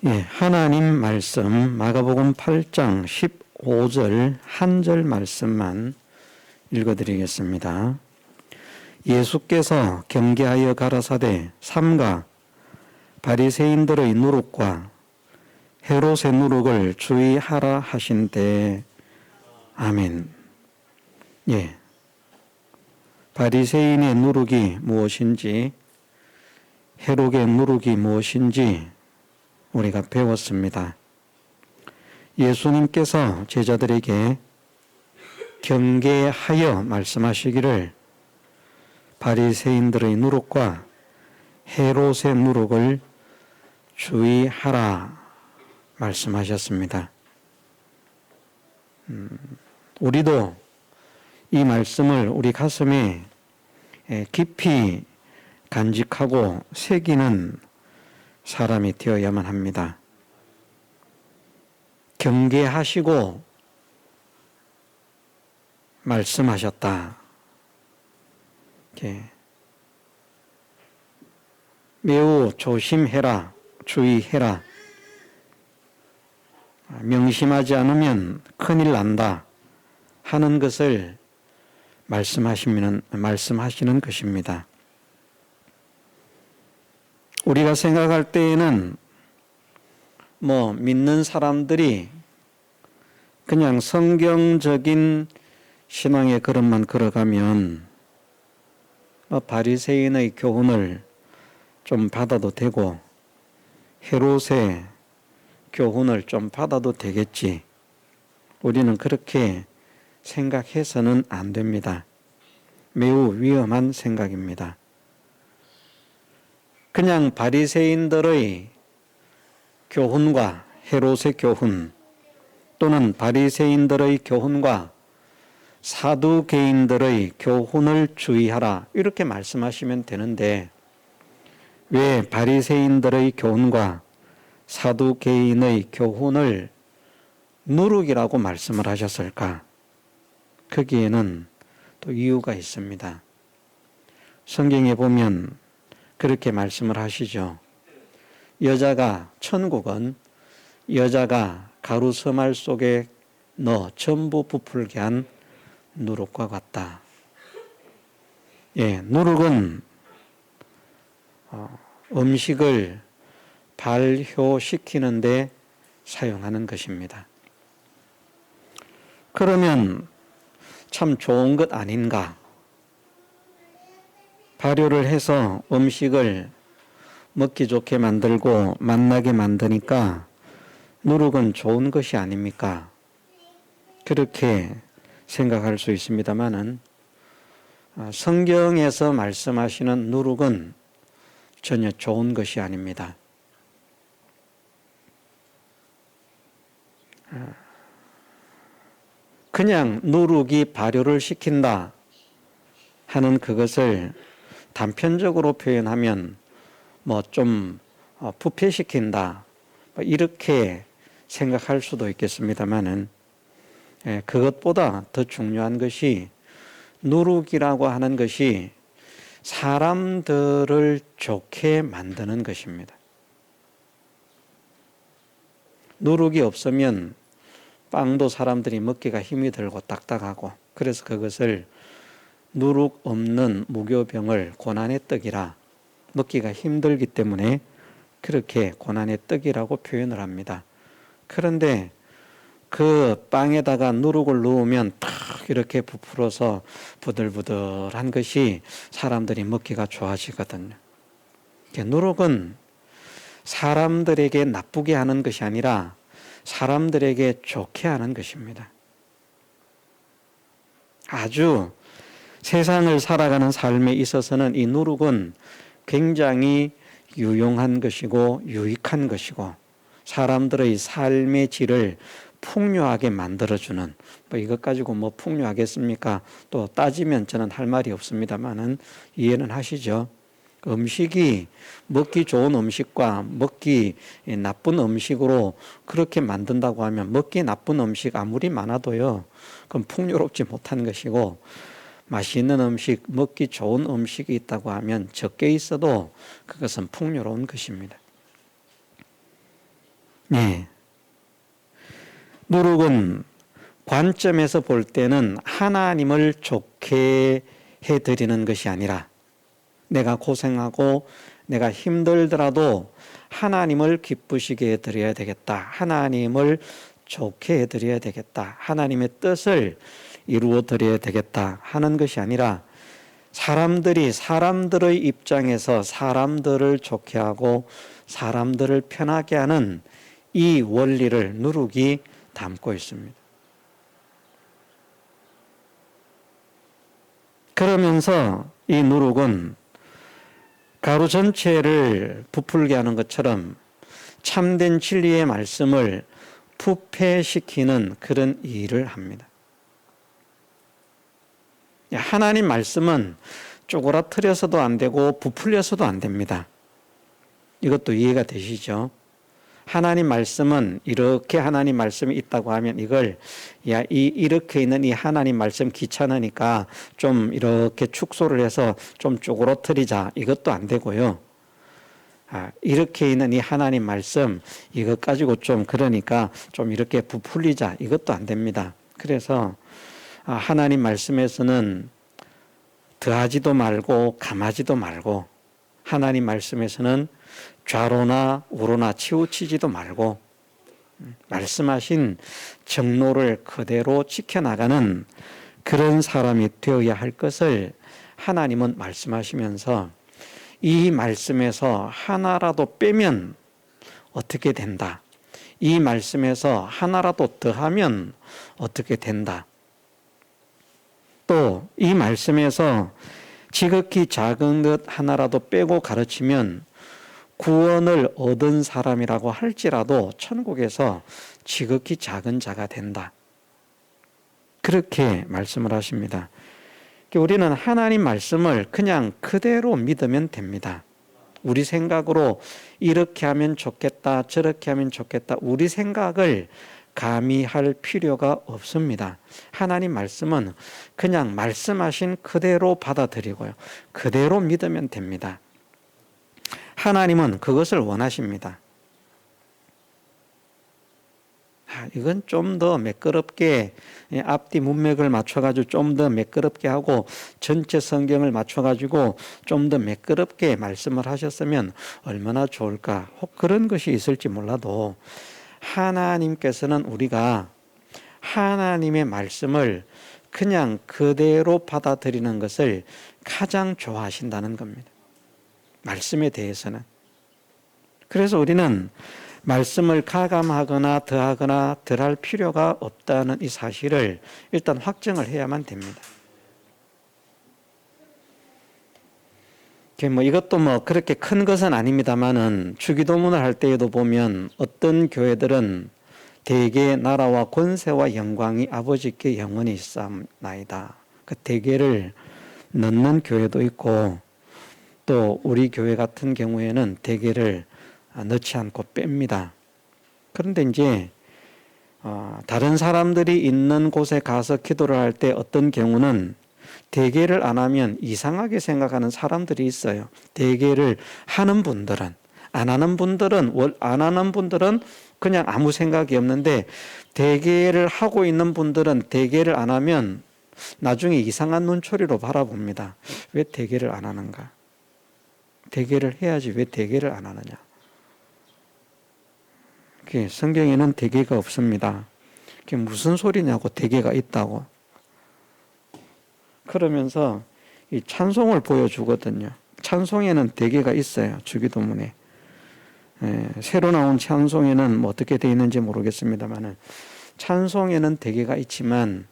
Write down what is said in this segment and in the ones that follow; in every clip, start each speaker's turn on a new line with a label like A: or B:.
A: 예, 하나님 말씀 마가복음 8장 15절 한 절 말씀만 읽어드리겠습니다. 예수께서 경계하여 가라사대 삼가 바리새인들의 누룩과 헤롯의 누룩을 주의하라 하신대. 아멘. 예, 바리새인의 누룩이 무엇인지 헤롯의 누룩이 무엇인지 우리가 배웠습니다. 예수님께서 제자들에게 경계하여 말씀하시기를 바리새인들의 누룩과 헤롯의 누룩을 주의하라 말씀하셨습니다. 우리도 이 말씀을 우리 가슴에 깊이 간직하고 새기는 사람이 되어야만 합니다. 경계하시고 말씀하셨다. 매우 조심해라, 주의해라. 명심하지 않으면 큰일 난다 하는 것을 말씀하시는 것입니다. 우리가 생각할 때에는 믿는 사람들이 그냥 성경적인 신앙의 걸음만 걸어가면 바리새인의 교훈을 좀 받아도 되고 헤롯의 교훈을 좀 받아도 되겠지. 우리는 그렇게 생각해서는 안 됩니다. 매우 위험한 생각입니다. 그냥 바리새인들의 교훈과 헤롯의 교훈 또는 바리새인들의 교훈과 사두개인들의 교훈을 주의하라 이렇게 말씀하시면 되는데 왜 바리새인들의 교훈과 사두개인의 교훈을 누룩이라고 말씀을 하셨을까? 거기에는 또 이유가 있습니다. 성경에 보면 그렇게 말씀을 하시죠. 천국은 여자가 가루 서말 속에 넣어 전부 부풀게 한 누룩과 같다. 예, 누룩은 음식을 발효시키는데 사용하는 것입니다. 그러면 참 좋은 것 아닌가? 발효를 해서 음식을 먹기 좋게 만들고 맛나게 만드니까 누룩은 좋은 것이 아닙니까? 그렇게 생각할 수 있습니다만은 성경에서 말씀하시는 누룩은 전혀 좋은 것이 아닙니다. 그냥 누룩이 발효를 시킨다 하는 그것을 단편적으로 표현하면 좀 부패시킨다 이렇게 생각할 수도 있겠습니다만은 그것보다 더 중요한 것이 누룩이라고 하는 것이 사람들을 좋게 만드는 것입니다. 누룩이 없으면 빵도 사람들이 먹기가 힘이 들고 딱딱하고 그래서 그것을 누룩 없는 무교병을 고난의 떡이라 먹기가 힘들기 때문에 그렇게 고난의 떡이라고 표현을 합니다. 그런데 그 빵에다가 누룩을 넣으면 탁 이렇게 부풀어서 부들부들한 것이 사람들이 먹기가 좋아지거든요. 누룩은 사람들에게 나쁘게 하는 것이 아니라 사람들에게 좋게 하는 것입니다. 아주 세상을 살아가는 삶에 있어서는 이 누룩은 굉장히 유용한 것이고 유익한 것이고 사람들의 삶의 질을 풍요하게 만들어주는 이것 가지고 풍요하겠습니까? 또 따지면 저는 할 말이 없습니다만은 이해는 하시죠? 음식이 먹기 좋은 음식과 먹기 나쁜 음식으로 그렇게 만든다고 하면 먹기 나쁜 음식 아무리 많아도요 그건 풍요롭지 못한 것이고 맛있는 음식, 먹기 좋은 음식이 있다고 하면 적게 있어도 그것은 풍요로운 것입니다. 네. 누룩은 관점에서 볼 때는 하나님을 좋게 해드리는 것이 아니라 내가 고생하고 내가 힘들더라도 하나님을 기쁘시게 해드려야 되겠다. 하나님을 좋게 해드려야 되겠다. 하나님의 뜻을 이루어 드려야 되겠다 하는 것이 아니라 사람들이 사람들의 입장에서 사람들을 좋게 하고 사람들을 편하게 하는 이 원리를 누룩이 담고 있습니다. 그러면서 이 누룩은 가루 전체를 부풀게 하는 것처럼 참된 진리의 말씀을 부패시키는 그런 일을 합니다. 하나님 말씀은 쪼그라뜨려서도 안 되고 부풀려서도 안 됩니다. 이것도 이해가 되시죠? 하나님 말씀은 이렇게 하나님 말씀이 있다고 하면 이걸 이렇게 있는 이 하나님 말씀 귀찮으니까 좀 이렇게 축소를 해서 좀 쪼그라뜨리자 이것도 안 되고요. 이렇게 있는 이 하나님 말씀 이것 가지고 좀 그러니까 좀 이렇게 부풀리자 이것도 안 됩니다. 그래서 하나님 말씀에서는 더하지도 말고 감하지도 말고 하나님 말씀에서는 좌로나 우로나 치우치지도 말고 말씀하신 정로를 그대로 지켜나가는 그런 사람이 되어야 할 것을 하나님은 말씀하시면서 이 말씀에서 하나라도 빼면 어떻게 된다. 이 말씀에서 하나라도 더하면 어떻게 된다. 또 이 말씀에서 지극히 작은 것 하나라도 빼고 가르치면 구원을 얻은 사람이라고 할지라도 천국에서 지극히 작은 자가 된다. 그렇게 말씀을 하십니다. 우리는 하나님 말씀을 그냥 그대로 믿으면 됩니다. 우리 생각으로 이렇게 하면 좋겠다, 저렇게 하면 좋겠다, 우리 생각을 가미할 필요가 없습니다. 하나님 말씀은 그냥 말씀하신 그대로 받아들이고요. 그대로 믿으면 됩니다. 하나님은 그것을 원하십니다. 이건 좀 더 매끄럽게 앞뒤 문맥을 맞춰가지고 좀 더 매끄럽게 하고 전체 성경을 맞춰가지고 좀 더 매끄럽게 말씀을 하셨으면 얼마나 좋을까. 혹 그런 것이 있을지 몰라도 하나님께서는 우리가 하나님의 말씀을 그냥 그대로 받아들이는 것을 가장 좋아하신다는 겁니다. 말씀에 대해서는. 그래서 우리는 말씀을 가감하거나 더하거나 덜할 필요가 없다는 이 사실을 일단 확정을 해야만 됩니다. 이것도 그렇게 큰 것은 아닙니다만은 주기도문을 할 때에도 보면 어떤 교회들은 대개 나라와 권세와 영광이 아버지께 영원히 있사옵나이다. 그 대개를 넣는 교회도 있고 또 우리 교회 같은 경우에는 대개를 넣지 않고 뺍니다. 그런데 이제 다른 사람들이 있는 곳에 가서 기도를 할 때 어떤 경우는 대개를 안 하면 이상하게 생각하는 사람들이 있어요. 대개를 하는 분들은 안 하는 분들은 그냥 아무 생각이 없는데 대개를 하고 있는 분들은 대개를 안 하면 나중에 이상한 눈초리로 바라봅니다. 왜 대개를 안 하는가? 대개를 해야지 왜 대개를 안 하느냐? 성경에는 대개가 없습니다. 그게 무슨 소리냐고 대개가 있다고. 그러면서 이 찬송을 보여주거든요. 찬송에는 대개가 있어요. 주기도문에. 새로 나온 찬송에는 어떻게 되어 있는지 모르겠습니다만 찬송에는 대개가 있지만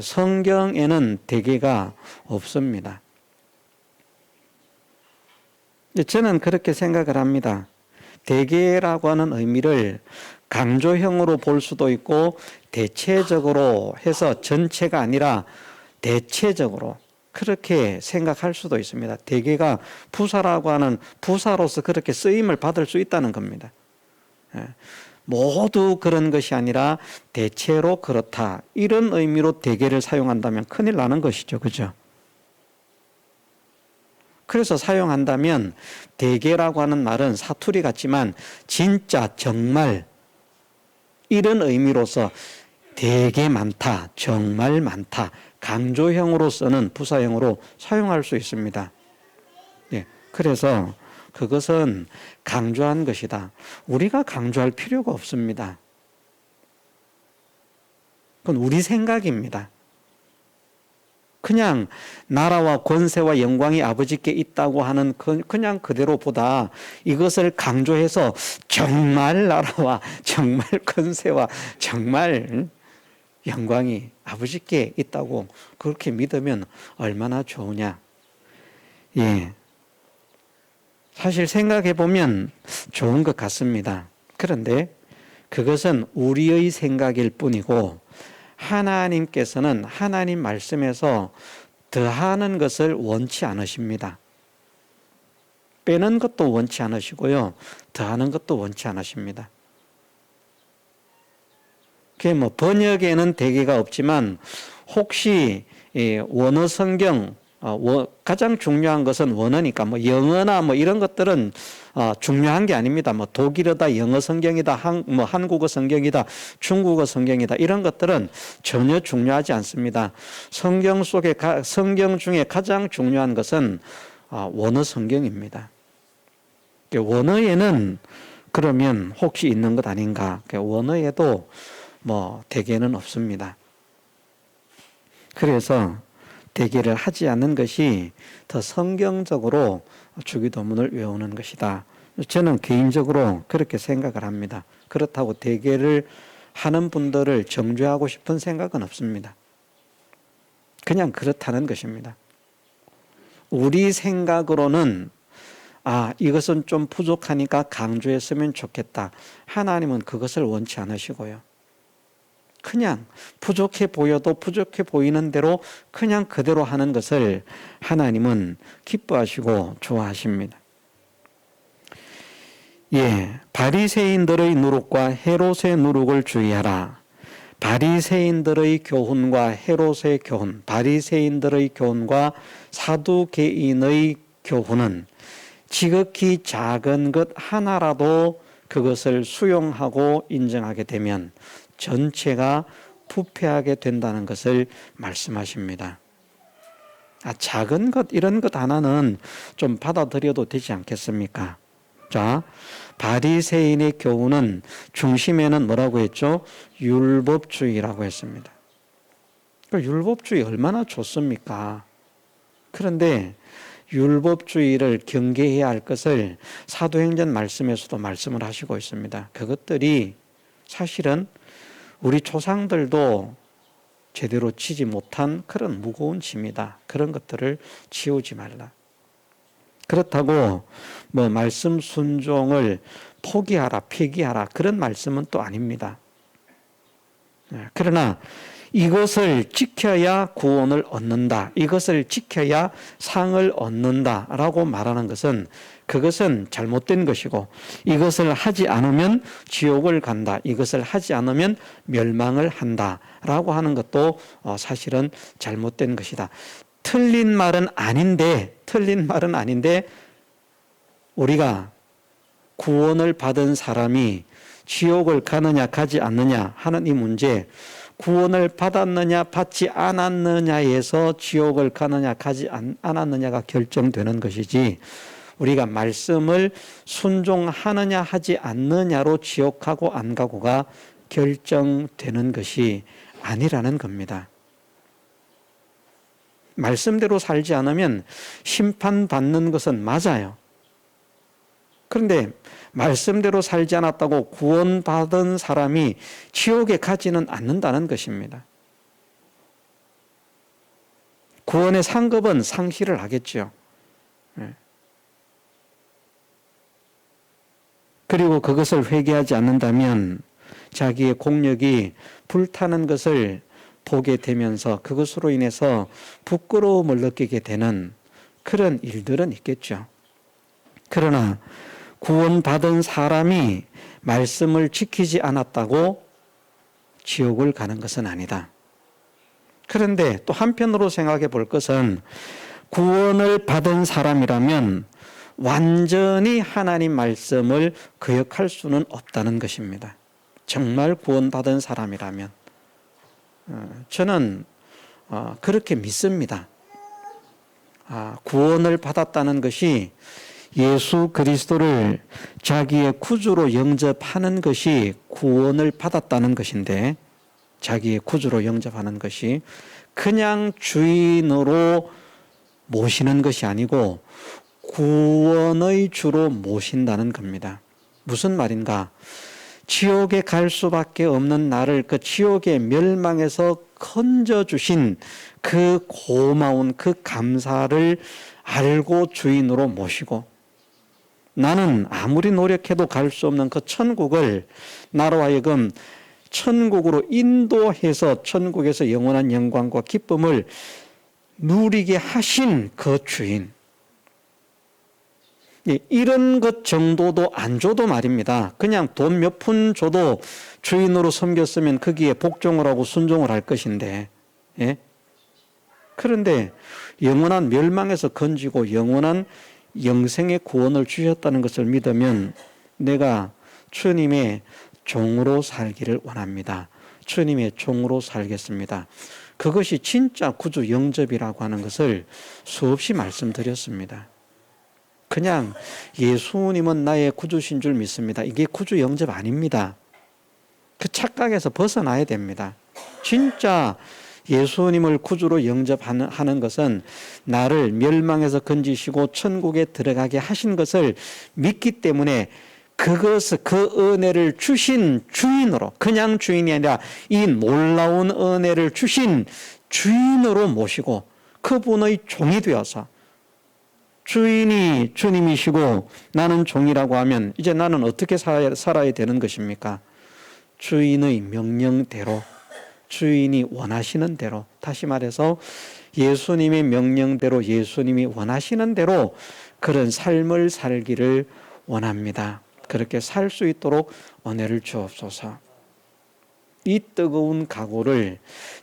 A: 성경에는 대개가 없습니다. 저는 그렇게 생각을 합니다. 대개라고 하는 의미를 강조형으로 볼 수도 있고 대체적으로 해서 전체가 아니라 대체적으로 그렇게 생각할 수도 있습니다. 대개가 부사라고 하는 부사로서 그렇게 쓰임을 받을 수 있다는 겁니다. 모두 그런 것이 아니라 대체로 그렇다. 이런 의미로 대개를 사용한다면 큰일 나는 것이죠. 그죠? 그래서 사용한다면 대개라고 하는 말은 사투리 같지만 진짜 정말 이런 의미로서 되게 많다, 정말 많다, 강조형으로 쓰는 부사형으로 사용할 수 있습니다. 예, 그래서 그것은 강조한 것이다. 우리가 강조할 필요가 없습니다. 그건 우리 생각입니다. 그냥 나라와 권세와 영광이 아버지께 있다고 하는 그냥 그대로 보다 이것을 강조해서 정말 나라와 정말 권세와 정말 영광이 아버지께 있다고 그렇게 믿으면 얼마나 좋으냐. 예. 사실 생각해 보면 좋은 것 같습니다. 그런데 그것은 우리의 생각일 뿐이고 하나님께서는 하나님 말씀에서 더하는 것을 원치 않으십니다. 빼는 것도 원치 않으시고요. 더하는 것도 원치 않으십니다. 그게 뭐 번역에는 대개가 없지만 혹시 원어 성경 가장 중요한 것은 원어니까 뭐 영어나 뭐 이런 것들은 중요한 게 아닙니다. 뭐 독일어다, 영어 성경이다, 한국어 성경이다, 중국어 성경이다 이런 것들은 전혀 중요하지 않습니다. 성경 중에 가장 중요한 것은 원어 성경입니다. 원어에는 그러면 혹시 있는 것 아닌가? 원어에도 뭐 대개는 없습니다. 그래서 대개를 하지 않는 것이 더 성경적으로 주기도문을 외우는 것이다. 저는 개인적으로 그렇게 생각을 합니다. 그렇다고 대개를 하는 분들을 정죄하고 싶은 생각은 없습니다. 그냥 그렇다는 것입니다. 우리 생각으로는 이것은 좀 부족하니까 강조했으면 좋겠다. 하나님은 그것을 원치 않으시고요. 그냥 부족해 보여도 부족해 보이는 대로 그냥 그대로 하는 것을 하나님은 기뻐하시고 좋아하십니다. 예, 바리새인들의 누룩과 헤롯의 누룩을 주의하라. 바리새인들의 교훈과 헤롯의 교훈, 바리새인들의 교훈과 사두개인의 교훈은 지극히 작은 것 하나라도 그것을 수용하고 인정하게 되면 전체가 부패하게 된다는 것을 말씀하십니다. 작은 것 이런 것 하나는 좀 받아들여도 되지 않겠습니까? 자, 바리새인의 교훈은 중심에는 뭐라고 했죠? 율법주의라고 했습니다. 율법주의 얼마나 좋습니까? 그런데 율법주의를 경계해야 할 것을 사도행전 말씀에서도 말씀을 하시고 있습니다. 그것들이 사실은 우리 조상들도 제대로 지지 못한 그런 무거운 짐이다. 그런 것들을 지우지 말라. 그렇다고 뭐 말씀 순종을 포기하라, 폐기하라 그런 말씀은 또 아닙니다. 그러나 이것을 지켜야 구원을 얻는다. 이것을 지켜야 상을 얻는다라고 말하는 것은 그것은 잘못된 것이고 이것을 하지 않으면 지옥을 간다. 이것을 하지 않으면 멸망을 한다라고 하는 것도 사실은 잘못된 것이다. 틀린 말은 아닌데 우리가 구원을 받은 사람이 지옥을 가느냐 가지 않느냐 하는 이 문제, 구원을 받았느냐 받지 않았느냐에서 지옥을 가느냐 가지 않았느냐가 결정되는 것이지 우리가 말씀을 순종하느냐 하지 않느냐로 지옥 가고 안 가고가 결정되는 것이 아니라는 겁니다. 말씀대로 살지 않으면 심판받는 것은 맞아요. 그런데 말씀대로 살지 않았다고 구원받은 사람이 지옥에 가지는 않는다는 것입니다. 구원의 상급은 상실을 하겠죠. 그리고 그것을 회개하지 않는다면 자기의 공력이 불타는 것을 보게 되면서 그것으로 인해서 부끄러움을 느끼게 되는 그런 일들은 있겠죠. 그러나 구원받은 사람이 말씀을 지키지 않았다고 지옥을 가는 것은 아니다. 그런데 또 한편으로 생각해 볼 것은 구원을 받은 사람이라면 완전히 하나님 말씀을 거역할 수는 없다는 것입니다. 정말 구원받은 사람이라면 저는 그렇게 믿습니다. 구원을 받았다는 것이 예수 그리스도를 자기의 구주로 영접하는 것이 구원을 받았다는 것인데, 자기의 구주로 영접하는 것이 그냥 주인으로 모시는 것이 아니고 구원의 주로 모신다는 겁니다. 무슨 말인가? 지옥에 갈 수밖에 없는 나를 그 지옥의 멸망에서 건져주신 그 고마운 그 감사를 알고 주인으로 모시고, 나는 아무리 노력해도 갈 수 없는 그 천국을 나로 하여금 천국으로 인도해서 천국에서 영원한 영광과 기쁨을 누리게 하신 그 주인, 이런 것 정도도 안 줘도 말입니다. 그냥 돈 몇 푼 줘도 주인으로 섬겼으면 거기에 복종을 하고 순종을 할 것인데, 예? 그런데 영원한 멸망에서 건지고 영원한 영생의 구원을 주셨다는 것을 믿으면 내가 주님의 종으로 살기를 원합니다. 주님의 종으로 살겠습니다. 그것이 진짜 구주 영접이라고 하는 것을 수없이 말씀드렸습니다. 그냥 예수님은 나의 구주신 줄 믿습니다. 이게 구주 영접 아닙니다. 그 착각에서 벗어나야 됩니다. 진짜 예수님을 구주로 영접하는 것은 나를 멸망에서 건지시고 천국에 들어가게 하신 것을 믿기 때문에 그것을, 그 은혜를 주신 주인으로, 그냥 주인이 아니라 이 놀라운 은혜를 주신 주인으로 모시고 그분의 종이 되어서, 주인이 주님이시고 나는 종이라고 하면 이제 나는 어떻게 살아야 되는 것입니까? 주인의 명령대로, 주인이 원하시는 대로, 다시 말해서 예수님의 명령대로, 예수님이 원하시는 대로 그런 삶을 살기를 원합니다. 그렇게 살 수 있도록 은혜를 주옵소서. 이 뜨거운 각오를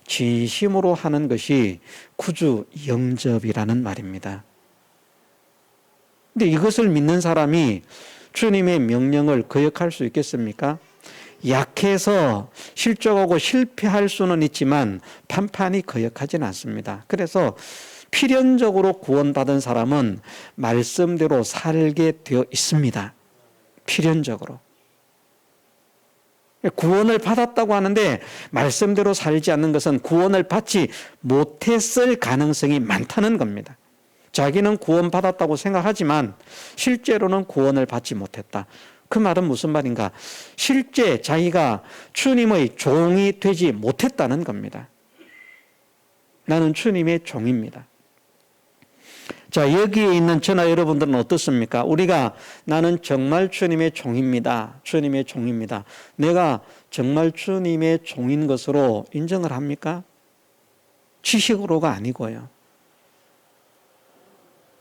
A: 진심으로 하는 것이 구주 영접이라는 말입니다. 근데 이것을 믿는 사람이 주님의 명령을 거역할 수 있겠습니까? 약해서 실족하고 실패할 수는 있지만 판판히 거역하지는 않습니다. 그래서 필연적으로 구원받은 사람은 말씀대로 살게 되어 있습니다. 필연적으로. 구원을 받았다고 하는데 말씀대로 살지 않는 것은 구원을 받지 못했을 가능성이 많다는 겁니다. 자기는 구원받았다고 생각하지만 실제로는 구원을 받지 못했다. 그 말은 무슨 말인가? 실제 자기가 주님의 종이 되지 못했다는 겁니다. 나는 주님의 종입니다. 자, 여기에 있는 저나 여러분들은 어떻습니까? 우리가 나는 정말 주님의 종입니다. 주님의 종입니다. 내가 정말 주님의 종인 것으로 인정을 합니까? 지식으로가 아니고요.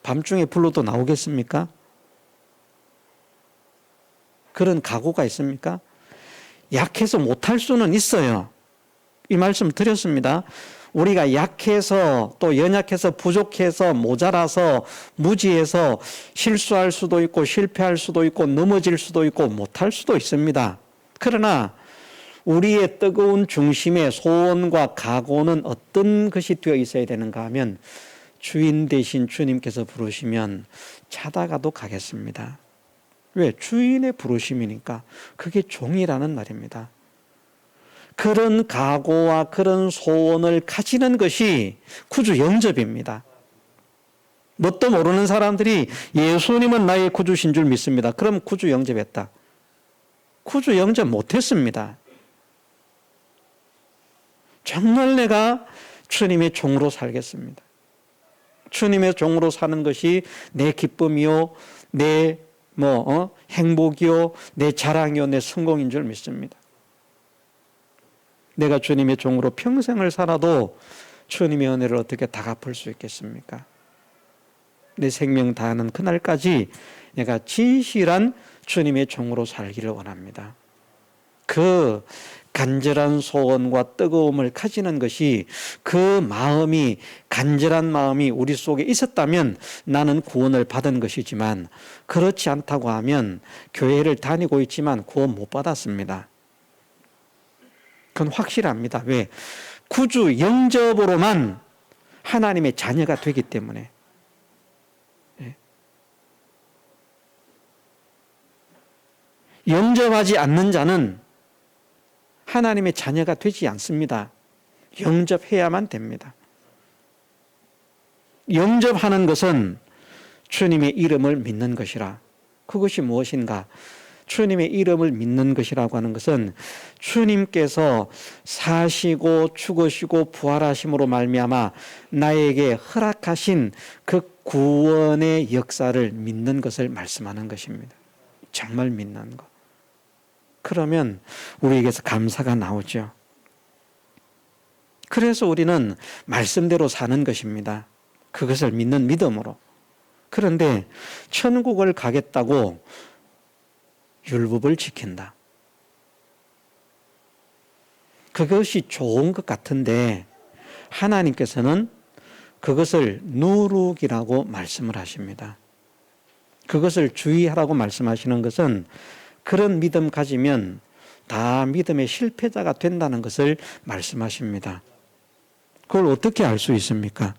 A: 밤중에 불러도 나오겠습니까? 그런 각오가 있습니까? 약해서 못할 수는 있어요. 이 말씀 드렸습니다. 우리가 약해서 또 연약해서 부족해서 모자라서 무지해서 실수할 수도 있고 실패할 수도 있고 넘어질 수도 있고 못할 수도 있습니다. 그러나 우리의 뜨거운 중심의 소원과 각오는 어떤 것이 되어 있어야 되는가 하면 주인 대신 주님께서 부르시면 찾아가도 가겠습니다. 왜? 주인의 부르심이니까. 그게 종이라는 말입니다. 그런 각오와 그런 소원을 가지는 것이 구주 영접입니다. 뭣도 모르는 사람들이 예수님은 나의 구주신 줄 믿습니다. 그럼 구주 영접했다. 구주 영접 못했습니다. 정말 내가 주님의 종으로 살겠습니다. 주님의 종으로 사는 것이 내 기쁨이요, 내 행복이요, 내 자랑이요, 내 성공인 줄 믿습니다. 내가 주님의 종으로 평생을 살아도 주님의 은혜를 어떻게 다 갚을 수 있겠습니까? 내 생명 다하는 그날까지 내가 진실한 주님의 종으로 살기를 원합니다. 그 간절한 소원과 뜨거움을 가지는 것이, 그 마음이, 간절한 마음이 우리 속에 있었다면 나는 구원을 받은 것이지만, 그렇지 않다고 하면 교회를 다니고 있지만 구원 못 받았습니다. 그건 확실합니다. 왜? 구주 영접으로만 하나님의 자녀가 되기 때문에. 영접하지 않는 자는 하나님의 자녀가 되지 않습니다. 영접해야만 됩니다. 영접하는 것은 주님의 이름을 믿는 것이라. 그것이 무엇인가? 주님의 이름을 믿는 것이라고 하는 것은 주님께서 사시고 죽으시고 부활하심으로 말미암아 나에게 허락하신 그 구원의 역사를 믿는 것을 말씀하는 것입니다. 정말 믿는 것. 그러면 우리에게서 감사가 나오죠. 그래서 우리는 말씀대로 사는 것입니다. 그것을 믿는 믿음으로. 그런데 천국을 가겠다고 율법을 지킨다. 그것이 좋은 것 같은데 하나님께서는 그것을 누룩이라고 말씀을 하십니다. 그것을 주의하라고 말씀하시는 것은 그런 믿음 가지면 다 믿음의 실패자가 된다는 것을 말씀하십니다. 그걸 어떻게 알 수 있습니까?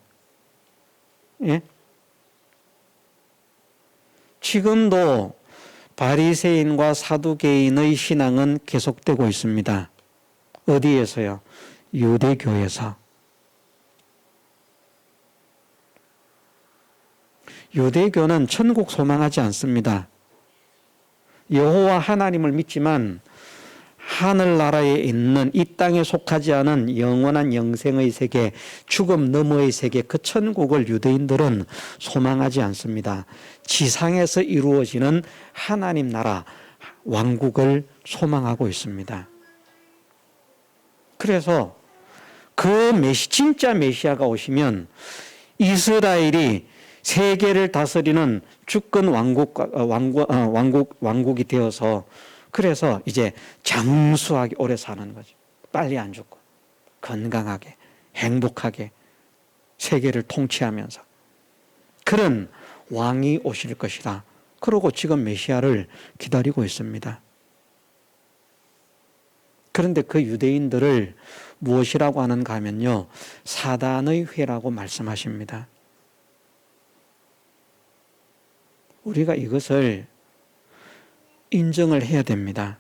A: 예? 지금도 바리새인과 사두개인의 신앙은 계속되고 있습니다. 어디에서요? 유대교에서. 유대교는 천국 소망하지 않습니다. 여호와 하나님을 믿지만 하늘나라에 있는 이 땅에 속하지 않은 영원한 영생의 세계, 죽음 너머의 세계, 그 천국을 유대인들은 소망하지 않습니다. 지상에서 이루어지는 하나님 나라, 왕국을 소망하고 있습니다. 그래서 진짜 메시아가 오시면 이스라엘이 세계를 다스리는 주권 왕국이 되어서 그래서 이제 장수하게 오래 사는 거죠. 빨리 안 죽고 건강하게 행복하게 세계를 통치하면서 그런 왕이 오실 것이다. 그러고 지금 메시아를 기다리고 있습니다. 그런데 그 유대인들을 무엇이라고 하는가 하면요, 사단의 회라고 말씀하십니다. 우리가 이것을 인정을 해야 됩니다.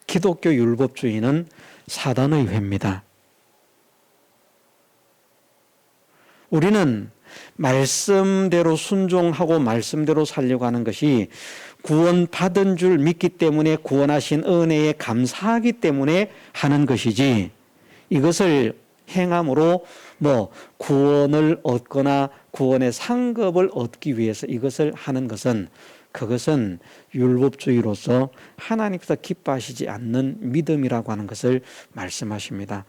A: 기독교 율법주의는 사단의 회입니다. 우리는 말씀대로 순종하고 말씀대로 살려고 하는 것이 구원받은 줄 믿기 때문에 구원하신 은혜에 감사하기 때문에 하는 것이지, 이것을 행함으로 구원을 얻거나 구원의 상급을 얻기 위해서 이것을 하는 것은, 그것은 율법주의로서 하나님께서 기뻐하시지 않는 믿음이라고 하는 것을 말씀하십니다.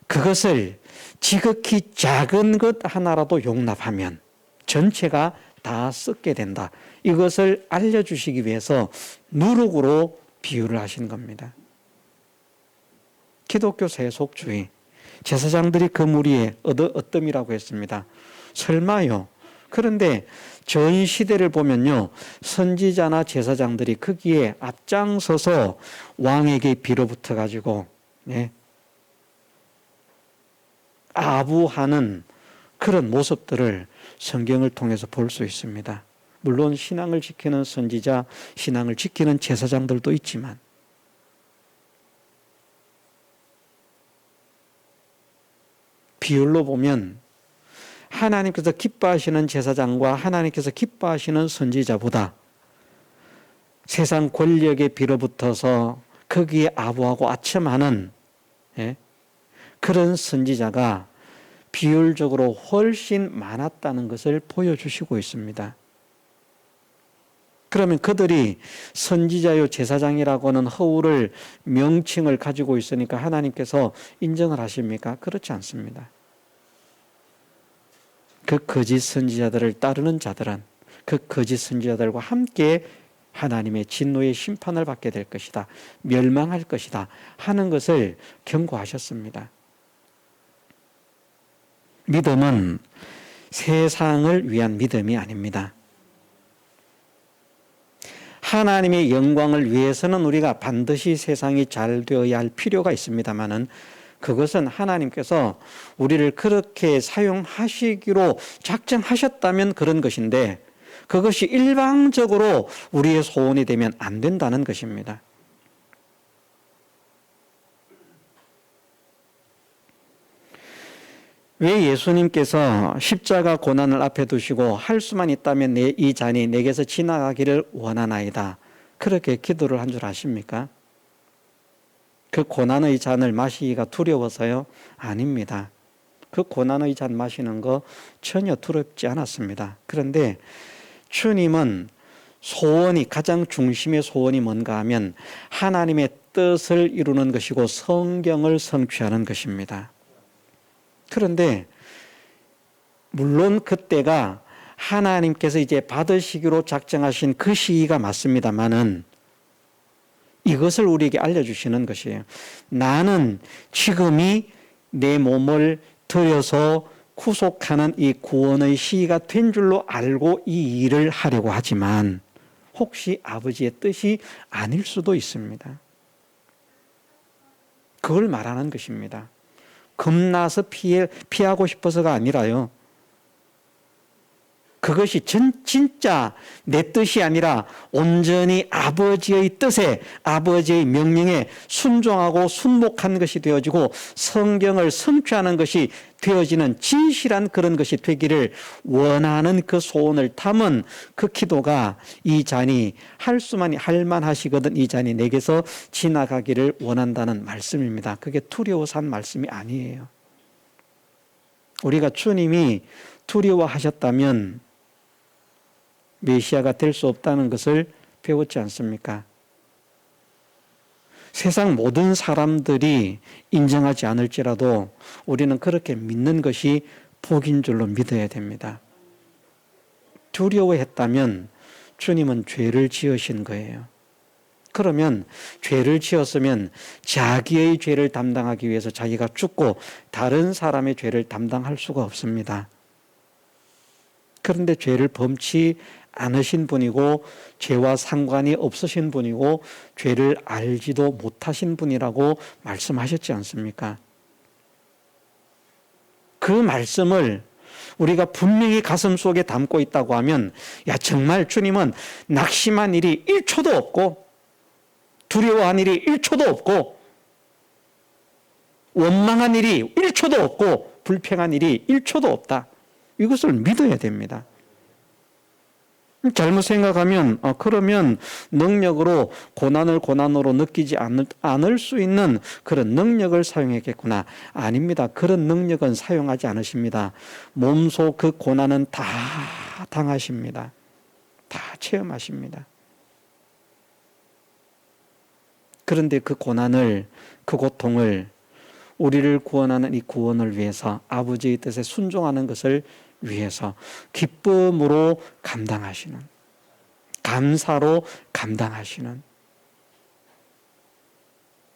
A: 그것을 지극히 작은 것 하나라도 용납하면 전체가 다 썩게 된다. 이것을 알려주시기 위해서 누룩으로 비유를 하신 겁니다. 기독교 세속주의, 제사장들이 그 무리에 어뜸이라고 했습니다. 설마요. 그런데 전 시대를 보면요, 선지자나 제사장들이 거기에 앞장서서 왕에게 빌어붙어 가지고 아부하는 그런 모습들을 성경을 통해서 볼 수 있습니다. 물론 신앙을 지키는 선지자, 신앙을 지키는 제사장들도 있지만, 비율로 보면 하나님께서 기뻐하시는 제사장과 하나님께서 기뻐하시는 선지자보다 세상 권력에 빌어붙어서 거기에 아부하고 아첨하는 그런 선지자가 비율적으로 훨씬 많았다는 것을 보여주시고 있습니다. 그러면 그들이 선지자요 제사장이라고 하는 허울을 명칭을 가지고 있으니까 하나님께서 인정을 하십니까? 그렇지 않습니다. 그 거짓 선지자들을 따르는 자들은 그 거짓 선지자들과 함께 하나님의 진노의 심판을 받게 될 것이다, 멸망할 것이다 하는 것을 경고하셨습니다. 믿음은 세상을 위한 믿음이 아닙니다. 하나님의 영광을 위해서는 우리가 반드시 세상이 잘 되어야 할 필요가 있습니다마는 그것은 하나님께서 우리를 그렇게 사용하시기로 작정하셨다면 그런 것인데 그것이 일방적으로 우리의 소원이 되면 안 된다는 것입니다. 왜 예수님께서 십자가 고난을 앞에 두시고 할 수만 있다면 이 잔이 내게서 지나가기를 원하나이다 그렇게 기도를 한 줄 아십니까? 그 고난의 잔을 마시기가 두려워서요? 아닙니다. 그 고난의 잔 마시는 거 전혀 두렵지 않았습니다. 그런데 주님은 소원이 가장 중심의 소원이 뭔가 하면 하나님의 뜻을 이루는 것이고 성경을 성취하는 것입니다. 그런데 물론 그때가 하나님께서 이제 받으시기로 작정하신 그 시기가 맞습니다만은 이것을 우리에게 알려주시는 것이에요. 나는 지금이 내 몸을 들여서 구속하는 이 구원의 시기가 된 줄로 알고 이 일을 하려고 하지만 혹시 아버지의 뜻이 아닐 수도 있습니다. 그걸 말하는 것입니다. 겁나서 피하고 싶어서가 아니라요. 그것이 진짜 내 뜻이 아니라 온전히 아버지의 뜻에 아버지의 명령에 순종하고 순복한 것이 되어지고 성경을 성취하는 것이 되어지는 진실한 그런 것이 되기를 원하는 그 소원을 담은 그 기도가 이 잔이 할 만하시거든 이 잔이 내게서 지나가기를 원한다는 말씀입니다. 그게 두려워서 한 말씀이 아니에요. 우리가 주님이 두려워하셨다면 메시아가 될 수 없다는 것을 배웠지 않습니까? 세상 모든 사람들이 인정하지 않을지라도 우리는 그렇게 믿는 것이 복인 줄로 믿어야 됩니다. 두려워했다면 주님은 죄를 지으신 거예요. 그러면 죄를 지었으면 자기의 죄를 담당하기 위해서 자기가 죽고 다른 사람의 죄를 담당할 수가 없습니다. 그런데 죄를 범치 않으신 분이고 죄와 상관이 없으신 분이고 죄를 알지도 못하신 분이라고 말씀하셨지 않습니까? 그 말씀을 우리가 분명히 가슴 속에 담고 있다고 하면 야 정말 주님은 낙심한 일이 1초도 없고 두려워한 일이 1초도 없고 원망한 일이 1초도 없고 불평한 일이 1초도 없다. 이것을 믿어야 됩니다. 잘못 생각하면 그러면 능력으로 고난을 고난으로 느끼지 않을 수 있는 그런 능력을 사용했겠구나. 아닙니다. 그런 능력은 사용하지 않으십니다. 몸소 그 고난은 다 당하십니다. 다 체험하십니다. 그런데 그 고난을 그 고통을 우리를 구원하는 이 구원을 위해서 아버지의 뜻에 순종하는 것을 위해서 기쁨으로 감당하시는 감사로 감당하시는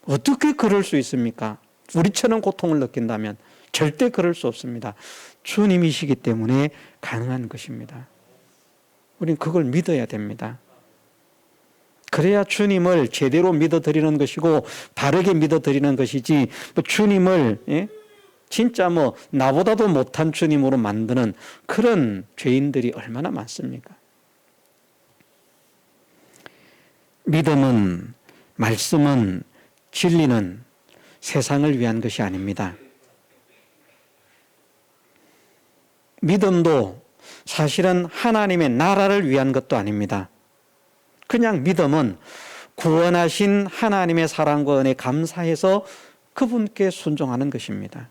A: 어떻게 그럴 수 있습니까? 우리처럼 고통을 느낀다면 절대 그럴 수 없습니다. 주님이시기 때문에 가능한 것입니다. 우리는 그걸 믿어야 됩니다. 그래야 주님을 제대로 믿어드리는 것이고 바르게 믿어드리는 것이지 주님을 진짜 나보다도 못한 주님으로 만드는 그런 죄인들이 얼마나 많습니까? 믿음은 말씀은 진리는 세상을 위한 것이 아닙니다. 믿음도 사실은 하나님의 나라를 위한 것도 아닙니다. 그냥 믿음은 구원하신 하나님의 사랑과 은혜에 감사해서 그분께 순종하는 것입니다.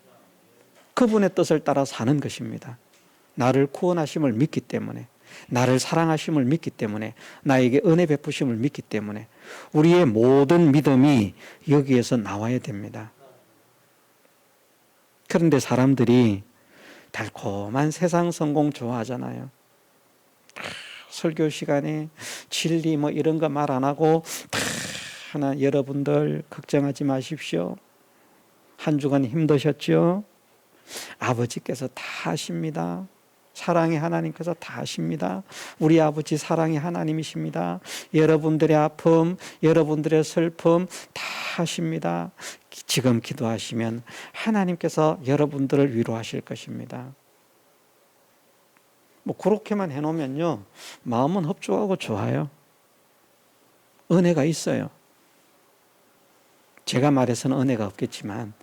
A: 그분의 뜻을 따라 사는 것입니다. 나를 구원하심을 믿기 때문에 나를 사랑하심을 믿기 때문에 나에게 은혜 베푸심을 믿기 때문에 우리의 모든 믿음이 여기에서 나와야 됩니다. 그런데 사람들이 달콤한 세상 성공 좋아하잖아요. 설교 시간에 진리 이런 거 말 안 하고 하나 여러분들 걱정하지 마십시오. 한 주간 힘드셨죠? 아버지께서 다 하십니다. 사랑의 하나님께서 다 아십니다. 우리 아버지 사랑의 하나님이십니다. 여러분들의 아픔, 여러분들의 슬픔 다 아십니다. 지금 기도하시면 하나님께서 여러분들을 위로하실 것입니다. 뭐 그렇게만 해놓으면요, 마음은 흡족하고 좋아요. 은혜가 있어요. 제가 말해서는 은혜가 없겠지만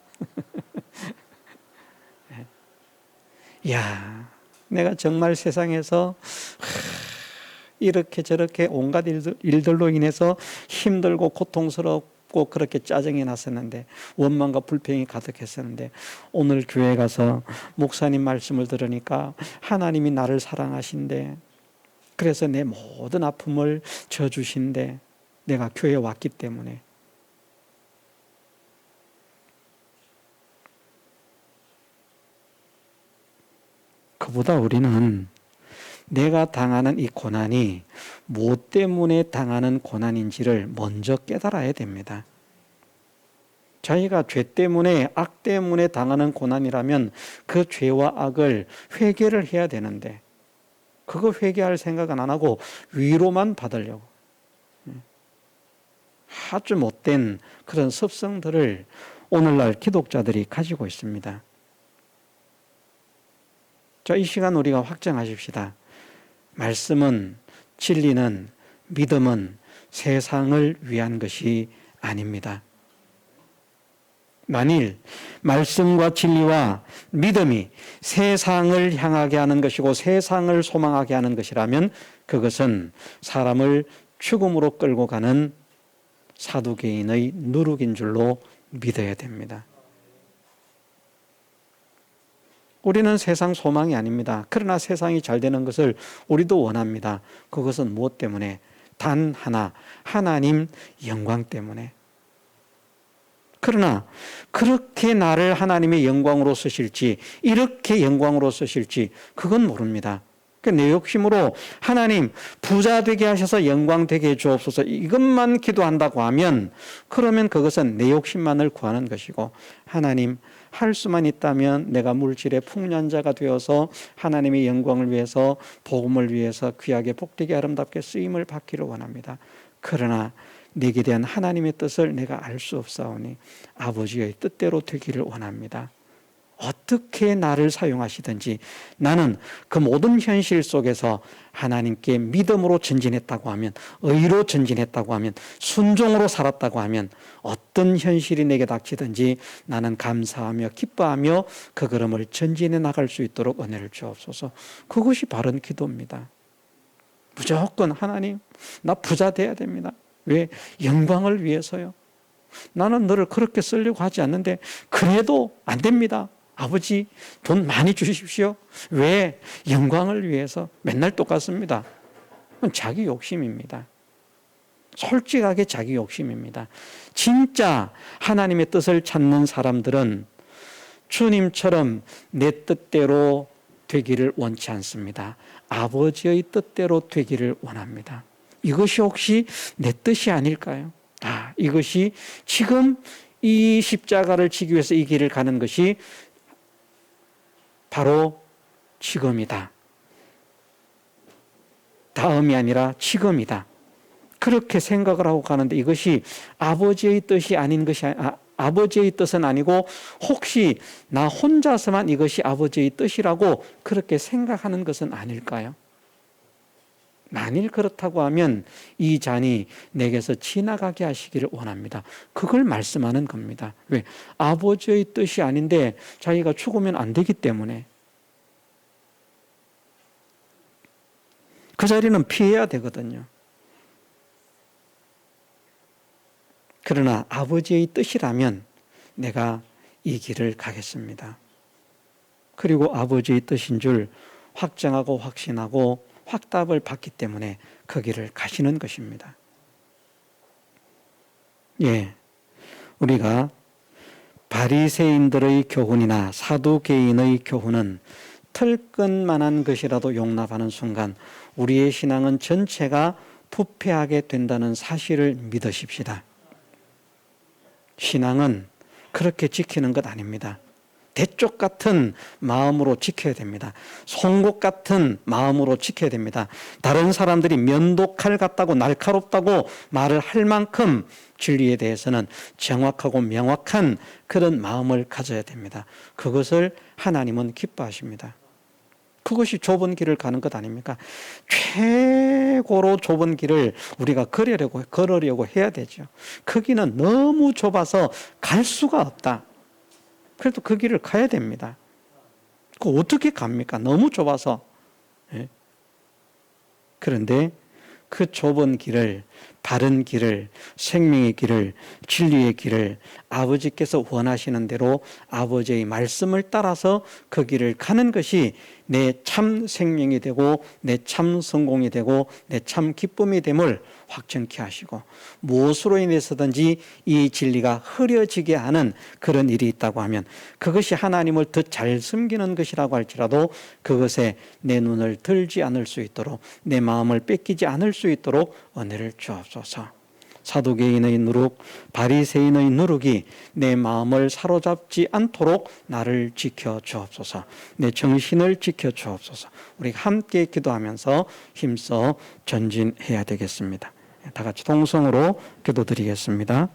A: 야, 내가 정말 세상에서 이렇게 저렇게 온갖 일들로 인해서 힘들고 고통스럽고 그렇게 짜증이 났었는데, 원망과 불평이 가득했었는데, 오늘 교회 가서 목사님 말씀을 들으니까 하나님이 나를 사랑하신대, 그래서 내 모든 아픔을 져주신대, 내가 교회에 왔기 때문에. 그보다 우리는 내가 당하는 이 고난이 뭐 때문에 당하는 고난인지를 먼저 깨달아야 됩니다. 자기가 죄 때문에, 악 때문에 당하는 고난이라면 그 죄와 악을 회개를 해야 되는데, 그거 회개할 생각은 안 하고 위로만 받으려고 아주 못된 그런 습성들을 오늘날 기독자들이 가지고 있습니다. 자, 이 시간 우리가 확정하십시다. 말씀은, 진리는, 믿음은 세상을 위한 것이 아닙니다. 만일 말씀과 진리와 믿음이 세상을 향하게 하는 것이고 세상을 소망하게 하는 것이라면 그것은 사람을 죽음으로 끌고 가는 사두개인의 누룩인 줄로 믿어야 됩니다. 우리는 세상 소망이 아닙니다. 그러나 세상이 잘 되는 것을 우리도 원합니다. 그것은 무엇 때문에? 단 하나, 하나님 영광 때문에. 그러나 그렇게 나를 하나님의 영광으로 쓰실지, 이렇게 영광으로 쓰실지 그건 모릅니다. 내 욕심으로 하나님 부자 되게 하셔서 영광 되게 해 주옵소서, 이것만 기도한다고 하면 그러면 그것은 내 욕심만을 구하는 것이고, 하나님 할 수만 있다면 내가 물질의 풍년자가 되어서 하나님의 영광을 위해서, 복음을 위해서 귀하게 복되게 아름답게 쓰임을 받기를 원합니다. 그러나 내게 대한 하나님의 뜻을 내가 알 수 없사오니 아버지의 뜻대로 되기를 원합니다. 어떻게 나를 사용하시든지 나는 그 모든 현실 속에서 하나님께 믿음으로 전진했다고 하면, 의로 전진했다고 하면, 순종으로 살았다고 하면 어떤 현실이 내게 닥치든지 나는 감사하며 기뻐하며 그 걸음을 전진해 나갈 수 있도록 은혜를 주옵소서. 그것이 바른 기도입니다. 무조건 하나님 나 부자 돼야 됩니다. 왜? 영광을 위해서요. 나는 너를 그렇게 쓰려고 하지 않는데 그래도 안 됩니다. 아버지 돈 많이 주십시오. 왜? 영광을 위해서. 맨날 똑같습니다. 자기 욕심입니다. 솔직하게 자기 욕심입니다. 진짜 하나님의 뜻을 찾는 사람들은 주님처럼 내 뜻대로 되기를 원치 않습니다. 아버지의 뜻대로 되기를 원합니다. 이것이 혹시 내 뜻이 아닐까요? 이것이 지금 이 십자가를 지기 위해서 이 길을 가는 것이 바로 지금이다. 다음이 아니라 지금이다. 그렇게 생각을 하고 가는데 이것이 아버지의 뜻이 아닌 것이 아버지의 뜻은 아니고 혹시 나 혼자서만 이것이 아버지의 뜻이라고 그렇게 생각하는 것은 아닐까요? 만일 그렇다고 하면 이 잔이 내게서 지나가게 하시기를 원합니다. 그걸 말씀하는 겁니다. 왜? 아버지의 뜻이 아닌데 자기가 죽으면 안 되기 때문에 그 자리는 피해야 되거든요. 그러나 아버지의 뜻이라면 내가 이 길을 가겠습니다. 그리고 아버지의 뜻인 줄 확정하고 확신하고 확답을 받기 때문에 그 길을 가시는 것입니다. 우리가 바리새인들의 교훈이나 사두개인의 교훈은 털끝만한 것이라도 용납하는 순간 우리의 신앙은 전체가 부패하게 된다는 사실을 믿으십시다. 신앙은 그렇게 지키는 것 아닙니다. 대쪽 같은 마음으로 지켜야 됩니다. 송곳 같은 마음으로 지켜야 됩니다. 다른 사람들이 면도칼 같다고 날카롭다고 말을 할 만큼 진리에 대해서는 정확하고 명확한 그런 마음을 가져야 됩니다. 그것을 하나님은 기뻐하십니다. 그것이 좁은 길을 가는 것 아닙니까? 최고로 좁은 길을 우리가 걸으려고 해야 되죠. 그 길은 너무 좁아서 갈 수가 없다. 그래도 그 길을 가야 됩니다. 그 어떻게 갑니까? 너무 좁아서. 예? 그런데 그 좁은 길을, 바른 길을, 생명의 길을, 진리의 길을 아버지께서 원하시는 대로 아버지의 말씀을 따라서 그 길을 가는 것이 내 참 생명이 되고 내 참 성공이 되고 내 참 기쁨이 됨을 확정케 하시고, 무엇으로 인해서든지 이 진리가 흐려지게 하는 그런 일이 있다고 하면 그것이 하나님을 더 잘 섬기는 것이라고 할지라도 그것에 내 눈을 들지 않을 수 있도록, 내 마음을 뺏기지 않을 수 있도록 은혜를 주옵소서. 사두개인의 누룩, 바리새인의 누룩이 내 마음을 사로잡지 않도록 나를 지켜 주옵소서. 내 정신을 지켜 주옵소서. 우리 함께 기도하면서 힘써 전진해야 되겠습니다. 다 같이 동성으로 기도드리겠습니다.